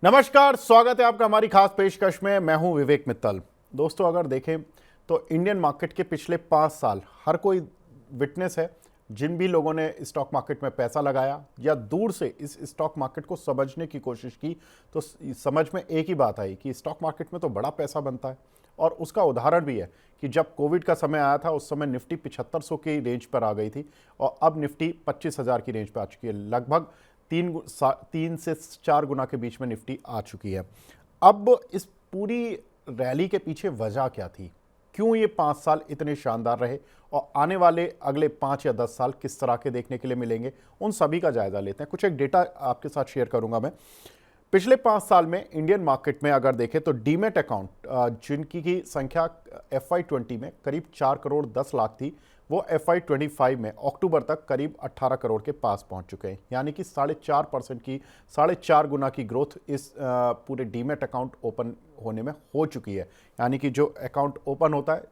नमस्कार, स्वागत है आपका हमारी खास पेशकश में। मैं हूं विवेक मित्तल। दोस्तों, अगर देखें तो इंडियन मार्केट के पिछले 5 साल हर कोई विटनेस है। जिन भी लोगों ने स्टॉक मार्केट में पैसा लगाया या दूर से इस स्टॉक मार्केट को समझने की कोशिश की, तो समझ में एक ही बात आई कि स्टॉक मार्केट में तो बड़ा पैसा बनता है। और उसका उदाहरण भी है कि जब कोविड का समय आया था, उस समय निफ्टी 7500 की रेंज पर आ गई थी और अब निफ्टी 25,000 की रेंज पर आ चुकी है। लगभग 3 से 4 गुना के बीच में निफ्टी आ चुकी है। अब इस पूरी रैली के पीछे वजह क्या थी? क्यों ये 5 साल इतने शानदार रहे और आने वाले अगले 5 या 10 साल किस तरह के देखने के लिए मिलेंगे, उन सभी का जायजा लेते हैं। कुछ एक डेटा आपके साथ शेयर करूंगा मैं। पिछले 5 साल में इंडियन मार्केट में अगर देखें तो डीमेट अकाउंट जिनकी की संख्या FY20 में करीब 4 करोड़ 10 लाख थी, वो FY25 में अक्टूबर तक करीब 18 करोड़ के पास पहुंच चुके हैं। यानी कि 4.5% की 4.5 गुना की ग्रोथ इस पूरे डीमेट अकाउंट ओपन होने में हो चुकी है। यानी कि जो अकाउंट ओपन होता है,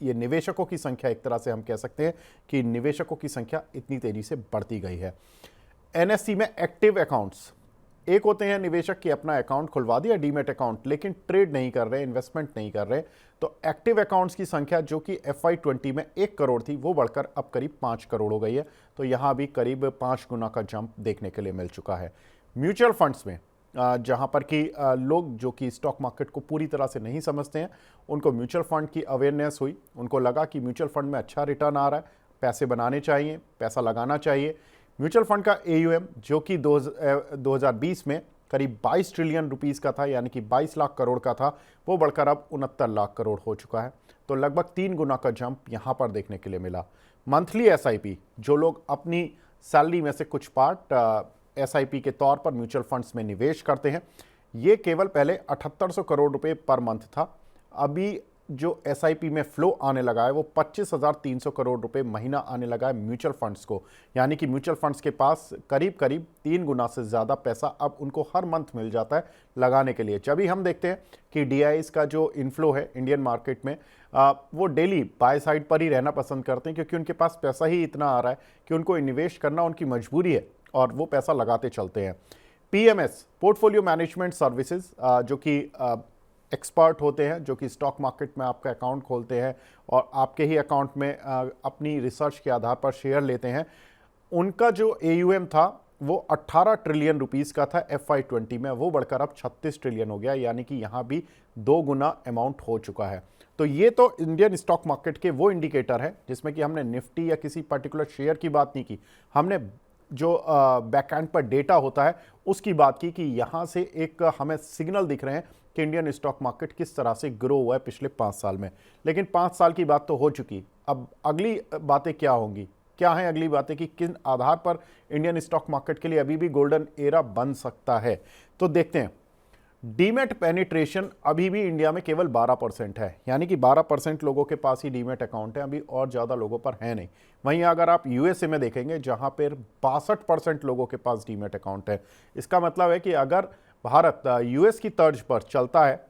ये निवेशकों की संख्या, एक तरह से हम कह सकते हैं कि निवेशकों की संख्या इतनी तेजी से बढ़ती गई है। NSE में एक्टिव अकाउंट्स, एक होते हैं निवेशक की अपना अकाउंट खुलवा दिया डीमेट अकाउंट, लेकिन ट्रेड नहीं कर रहे, इन्वेस्टमेंट नहीं कर रहे, तो एक्टिव अकाउंट्स की संख्या जो कि FY20 में 1 करोड़ थी, वो बढ़कर अब करीब 5 करोड़ हो गई है। तो यहां भी करीब 5 गुना का जंप देखने के लिए मिल चुका है। म्यूचुअल फंड्स में जहां पर कि लोग जो कि स्टॉक मार्केट को पूरी तरह से नहीं समझते हैं, उनको म्यूचुअल फंड की अवेयरनेस हुई। उनको लगा कि म्यूचुअल फंड में अच्छा रिटर्न आ रहा है, पैसे बनाने चाहिए, पैसा लगाना चाहिए। म्यूचुअल फंड का AUM जो कि 2020 में करीब 22 ट्रिलियन रुपीस का था, यानी कि 22 लाख करोड़ का था, वो बढ़कर अब 69 लाख करोड़ हो चुका है। तो लगभग 3 गुना का जंप यहां पर देखने के लिए मिला। मंथली SIP, जो लोग अपनी सैलरी में से कुछ पार्ट SIP के तौर पर म्यूचुअल फंड्स में निवेश करते हैं, ये केवल पहले 7800 करोड़ रुपए पर मंथ था। अभी जो SIP में फ्लो आने लगा है, वो 25,300 करोड़ रुपए महीना आने लगा है म्यूचुअल फंड्स को। यानी कि म्यूचुअल फंड्स के पास करीब करीब 3 गुना से ज़्यादा पैसा अब उनको हर मंथ मिल जाता है लगाने के लिए। जब भी हम देखते हैं कि DIs का जो इनफ्लो है इंडियन मार्केट में, वो डेली बाय साइड पर ही रहना पसंद करते हैं, क्योंकि उनके पास पैसा ही इतना आ रहा है कि उनको निवेश करना उनकी मजबूरी है और वो पैसा लगाते चलते हैं। PMS, पोर्टफोलियो मैनेजमेंट सर्विसेज, जो कि एक्सपर्ट होते हैं, जो कि स्टॉक मार्केट में आपका अकाउंट खोलते हैं और आपके ही अकाउंट में अपनी रिसर्च के आधार पर शेयर लेते हैं, उनका जो AUM था वो 18 ट्रिलियन रुपीस का था FY20 में, वो बढ़कर अब 36 ट्रिलियन हो गया। यानी कि यहाँ भी 2 गुना अमाउंट हो चुका है। तो ये तो इंडियन स्टॉक मार्केट के वो इंडिकेटर है जिसमें कि हमने निफ्टी या किसी पर्टिकुलर शेयर की बात नहीं की, हमने जो बैकएंड पर डेटा होता है उसकी बात की कि यहाँ से एक हमें सिग्नल दिख रहे हैं कि इंडियन स्टॉक मार्केट किस तरह से ग्रो हुआ है पिछले 5 साल में। लेकिन 5 साल की बात तो हो चुकी, अब अगली बातें क्या होंगी, क्या है अगली बातें कि किन आधार पर इंडियन स्टॉक मार्केट के लिए अभी भी गोल्डन एरा बन सकता है। तो देखते हैं। डीमेट पेनिट्रेशन अभी भी इंडिया में केवल 12% है, यानी कि 12% लोगों के पास ही डीमेट अकाउंट है, अभी और ज़्यादा लोगों पर है नहीं। वहीं अगर आप USA में देखेंगे, जहां पर 62% लोगों के पास डीमेट अकाउंट है। इसका मतलब है कि अगर भारत US की तर्ज पर चलता है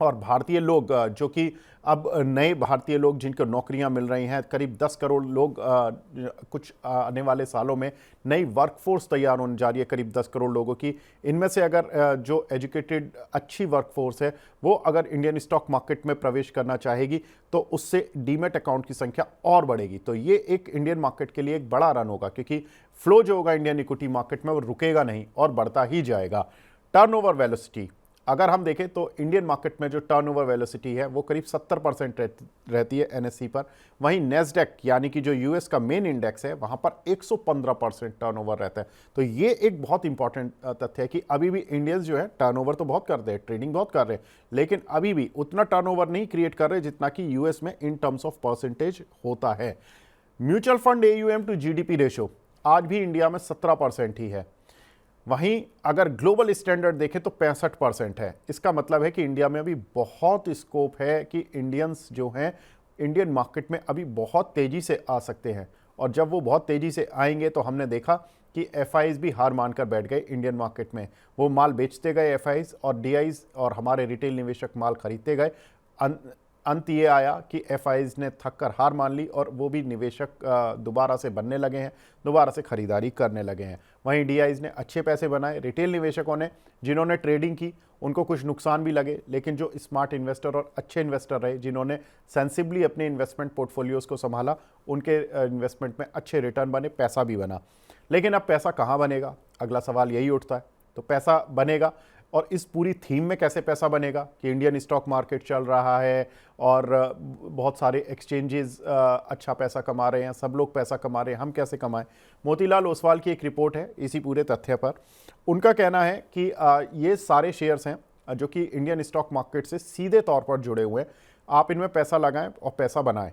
और भारतीय लोग जो कि अब नए भारतीय लोग जिनको नौकरियां मिल रही हैं, करीब 10 करोड़ लोग कुछ आने वाले सालों में नई वर्कफोर्स तैयार होने जा रही है, करीब 10 करोड़ लोगों की। इनमें से अगर जो एजुकेटेड अच्छी वर्कफोर्स है, वो अगर इंडियन स्टॉक मार्केट में प्रवेश करना चाहेगी, तो उससे डीमेट अकाउंट की संख्या और बढ़ेगी। तो ये एक इंडियन मार्केट के लिए एक बड़ा रन होगा, क्योंकि फ्लो जो होगा इंडियन इक्विटी मार्केट में वो रुकेगा नहीं और बढ़ता ही जाएगा। टर्नओवर वेलोसिटी, अगर हम देखें तो इंडियन मार्केट में जो टर्नओवर वेलोसिटी है वो करीब 70% रहती है NSE पर। वहीं नेस्डेक, यानी कि जो US का मेन इंडेक्स है, वहां पर 115% टर्नओवर रहता है। तो ये एक बहुत इंपॉर्टेंट तथ्य है कि अभी भी इंडियंस जो है टर्नओवर तो बहुत करते हैं, ट्रेडिंग बहुत कर रहे हैं, लेकिन अभी भी उतना टर्नओवर नहीं क्रिएट कर रहे जितना कि US में इन टर्म्स ऑफ परसेंटेज होता है। Mutual fund AUM to GDP ratio आज भी इंडिया में 17% ही है। वहीं अगर ग्लोबल स्टैंडर्ड देखें तो 65% है। इसका मतलब है कि इंडिया में अभी बहुत स्कोप है कि इंडियंस जो हैं इंडियन मार्केट में अभी बहुत तेज़ी से आ सकते हैं। और जब वो बहुत तेज़ी से आएंगे तो हमने देखा कि FIs भी हार मानकर बैठ गए इंडियन मार्केट में। वो माल बेचते गए FIs और DIs, और हमारे रिटेल निवेशक माल खरीदते गए। अंत ये आया कि एफआईज ने थक कर हार मान ली और वो भी निवेशक दोबारा से बनने लगे हैं, दोबारा से खरीदारी करने लगे हैं। वहीं डीआईज ने अच्छे पैसे बनाए। रिटेल निवेशकों ने जिन्होंने ट्रेडिंग की उनको कुछ नुकसान भी लगे, लेकिन जो स्मार्ट इन्वेस्टर और अच्छे इन्वेस्टर रहे जिन्होंने सेंसिबली अपने इन्वेस्टमेंट पोर्टफोलियोज को संभाला, उनके इन्वेस्टमेंट में अच्छे रिटर्न बने, पैसा भी बना। लेकिन अब पैसा कहाँ बनेगा, अगला सवाल यही उठता है। तो पैसा बनेगा, और इस पूरी थीम में कैसे पैसा बनेगा कि इंडियन स्टॉक मार्केट चल रहा है और बहुत सारे एक्सचेंजेस अच्छा पैसा कमा रहे हैं, सब लोग पैसा कमा रहे हैं, हम कैसे कमाएं। मोतीलाल ओसवाल की एक रिपोर्ट है इसी पूरे तथ्य पर। उनका कहना है कि ये सारे शेयर्स हैं जो कि इंडियन स्टॉक मार्केट से सीधे तौर पर जुड़े हुए हैं, आप इनमें पैसा लगाएं और पैसा बनाएं।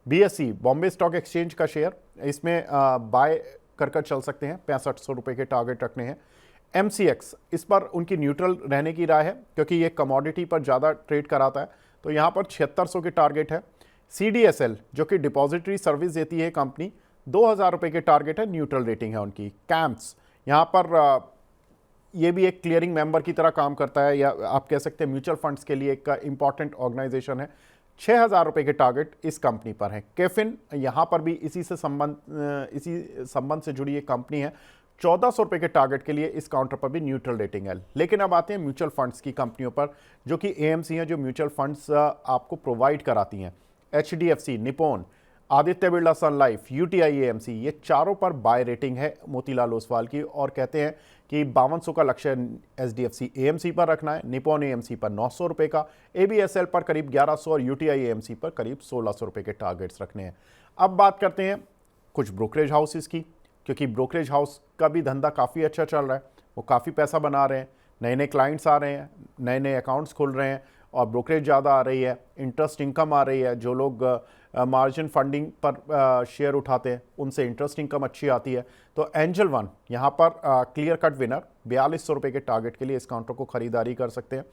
BSE बॉम्बे स्टॉक एक्सचेंज का शेयर, इसमें बाय कर चल सकते हैं, 6500 रुपये के टारगेट रखने हैं। MCX, इस पर उनकी न्यूट्रल रहने की राय है क्योंकि ये कमोडिटी पर ज़्यादा ट्रेड कराता है, तो यहाँ पर 7600 के टारगेट है। CDSL जो कि डिपॉजिटरी सर्विस देती है कंपनी, 2000 रुपये के टारगेट है, न्यूट्रल रेटिंग है उनकी। कैंप्स यहाँ पर ये भी एक क्लियरिंग मेंबर की तरह काम करता है, या आप कह सकते हैं म्यूचुअल फंड्स के लिए एक इंपॉर्टेंट ऑर्गेनाइजेशन है। 6000 रुपये के टारगेट इस कंपनी पर है। कैफिन यहाँ पर भी इसी संबंध से जुड़ी एक कंपनी है, 1400 रुपये के टारगेट के लिए इस काउंटर पर भी न्यूट्रल रेटिंग है। लेकिन अब आते हैं म्यूचुअल फंड्स की कंपनियों पर, जो कि AMC हैं, जो म्यूचुअल फंड्स आपको प्रोवाइड कराती हैं। HDFC, निप्पॉन, आदित्य बिरला सन लाइफ, UTI AMC, ये चारों पर बाय रेटिंग है मोतीलाल ओसवाल की, और कहते हैं कि 5200 का लक्ष्य HDFC AMC पर रखना है, निप्पॉन AMC पर 900 रुपये का, ABSL पर करीब 1100 और UTI AMC पर करीब 1600 रुपये के टारगेट्स रखने हैं। अब बात करते हैं कुछ ब्रोकरेज हाउसेस की, क्योंकि ब्रोकरेज हाउस का भी धंधा काफ़ी अच्छा चल रहा है, वो काफ़ी पैसा बना रहे हैं, नए नए क्लाइंट्स आ रहे हैं, नए नए अकाउंट्स खुल रहे हैं और ब्रोकरेज ज़्यादा आ रही है, इंटरेस्ट इनकम आ रही है। जो लोग मार्जिन फंडिंग पर शेयर उठाते हैं उनसे इंटरेस्ट इनकम अच्छी आती है। तो एंजल वन यहाँ पर क्लियर कट विनर, 4200 रुपये के टारगेट के लिए इस काउंटर को खरीदारी कर सकते हैं।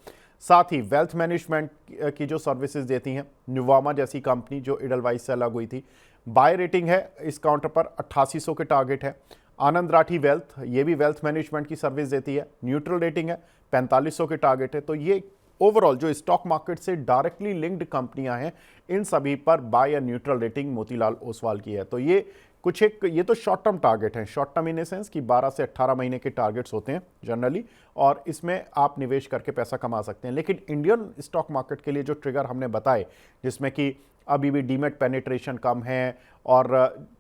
साथ ही वेल्थ मैनेजमेंट की जो सर्विसेज देती हैं, नुवामा जैसी कंपनी जो इडलवाइस से अलग हुई थी, बाय रेटिंग है इस काउंटर पर, 8800 के टारगेट है। आनंद राठी वेल्थ, ये भी वेल्थ मैनेजमेंट की सर्विस देती है, न्यूट्रल रेटिंग है, 4500 के टारगेट है। तो ये ओवरऑल जो स्टॉक मार्केट से डायरेक्टली लिंक्ड कंपनियां हैं, इन सभी पर बाय या न्यूट्रल रेटिंग मोतीलाल ओसवाल की है। तो ये ये तो शॉर्ट टर्म टारगेट हैं, शॉर्ट टर्म इन सेंस कि 12 से 18 महीने के टारगेट्स होते हैं जनरली, और इसमें आप निवेश करके पैसा कमा सकते हैं। लेकिन इंडियन स्टॉक मार्केट के लिए जो ट्रिगर हमने बताए, जिसमें कि अभी भी डीमेट पेनिट्रेशन कम है और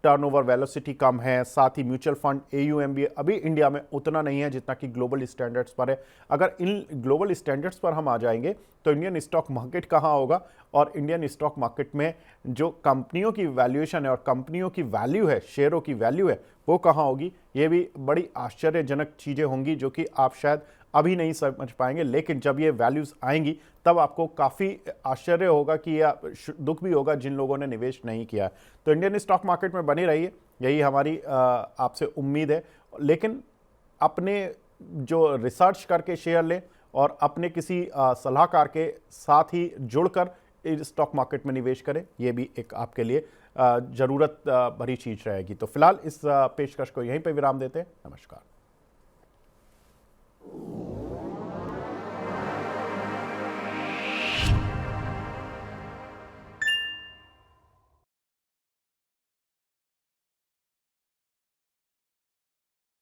टर्नओवर वेलोसिटी कम है, साथ ही म्यूचुअल फंड AUM भी अभी इंडिया में उतना नहीं है जितना कि ग्लोबल स्टैंडर्ड्स पर है। अगर इन ग्लोबल स्टैंडर्ड्स पर हम आ जाएंगे तो इंडियन स्टॉक मार्केट कहाँ होगा, और इंडियन स्टॉक मार्केट में जो कंपनियों की वैल्यूएशन है और कंपनियों की वैल्यू है, शेयरों की वैल्यू है, वो कहाँ होगी। ये भी बड़ी आश्चर्यजनक चीज़ें होंगी जो कि आप शायद अभी नहीं समझ पाएंगे, लेकिन जब ये वैल्यूज़ आएंगी तब आपको काफ़ी आश्चर्य होगा कि या दुख भी होगा जिन लोगों ने निवेश नहीं किया। तो इंडियन स्टॉक मार्केट में बनी रहिए, यही हमारी आपसे उम्मीद है। लेकिन अपने जो रिसर्च करके शेयर लें और अपने किसी सलाहकार के साथ ही जुड़कर स्टॉक मार्केट में निवेश करें, ये भी एक आपके लिए ज़रूरत भरी चीज़ रहेगी। तो फिलहाल इस पेशकश को यहीं पर विराम देते हैं। नमस्कार।